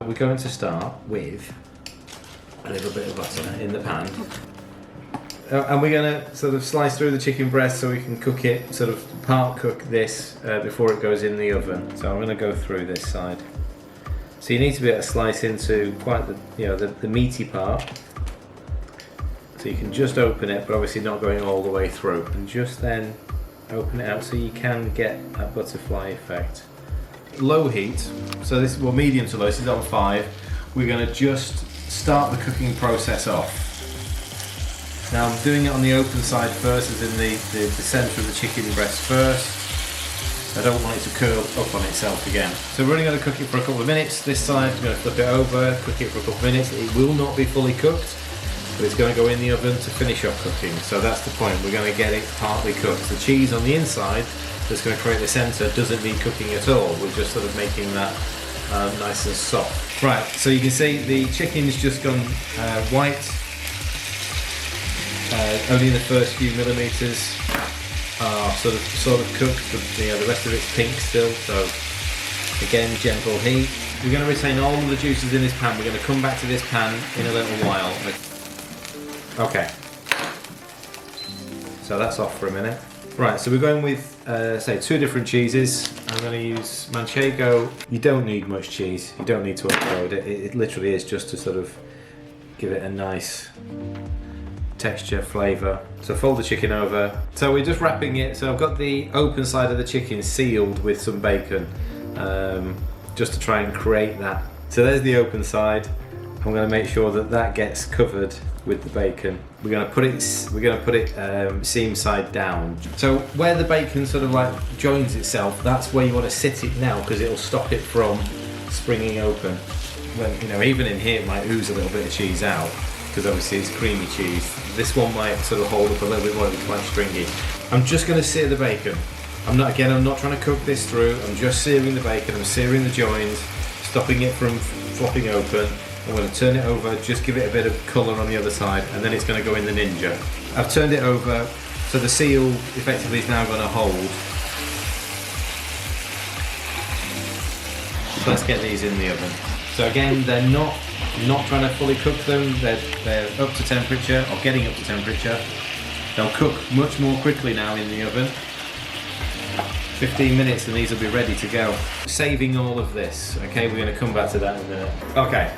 We're going to start with a little bit of butter in the pan. And we're going to sort of slice through the chicken breast so we can cook it, sort of part cook this before it goes in the oven. So I'm going to go through this side. So you need to be able to slice into quite the meaty part. So you can just open it, but obviously not going all the way through. And just then open it out so you can get that butterfly effect. Low heat, so this is medium to low, this is on 5. We're going to just start the cooking process off. Now I'm doing it on the open side first, as in the centre of the chicken breast first. I don't want it to curl up on itself again. So we're only going to cook it for a couple of minutes. This side, we're going to flip it over, cook it for a couple of minutes. It will not be fully cooked, but it's going to go in the oven to finish off cooking. So that's the point, we're going to get it partly cooked. The cheese on the inside that's going to create the centre doesn't need cooking at all. We're just sort of making that nice and soft. Right, so you can see the chicken's just gone white. Only the first few millimetres are sort of cooked, but the rest of it's pink still, so again, gentle heat. We're going to retain all of the juices in this pan. We're going to come back to this pan in a little while. Okay, so that's off for a minute. Right, so we're going with, say, 2 different cheeses. I'm going to use Manchego. You don't need much cheese. You don't need to upload it. It literally is just to sort of give it a nice texture, flavour. So fold the chicken over. So we're just wrapping it. So I've got the open side of the chicken sealed with some bacon, just to try and create that. So there's the open side. I'm going to make sure that that gets covered with the bacon. We're going to put it seam side down. So where the bacon sort of like joins itself, that's where you want to sit it now, because it'll stop it from springing open. When even in here it might ooze a little bit of cheese out, because obviously it's creamy cheese. This one might sort of hold up a little bit more, it's quite stringy. I'm just going to sear the bacon. I'm not trying to cook this through. I'm just searing the bacon. I'm searing the joins, stopping it from flopping open. I'm going to turn it over, just give it a bit of colour on the other side, and then it's going to go in the Ninja. I've turned it over, so the seal effectively is now going to hold. So let's get these in the oven. So again, they're not trying to fully cook them. They're up to temperature, or getting up to temperature. They'll cook much more quickly now in the oven. 15 minutes and these will be ready to go. Saving all of this. Okay, we're going to come back to that in a minute. Okay.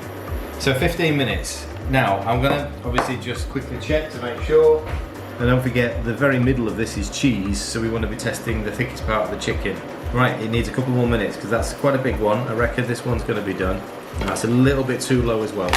So 15 minutes. Now, I'm going to obviously just quickly check to make sure. And don't forget, the very middle of this is cheese, so we want to be testing the thickest part of the chicken. Right, it needs a couple more minutes, because that's quite a big one. I reckon this one's going to be done. And that's a little bit too low as well.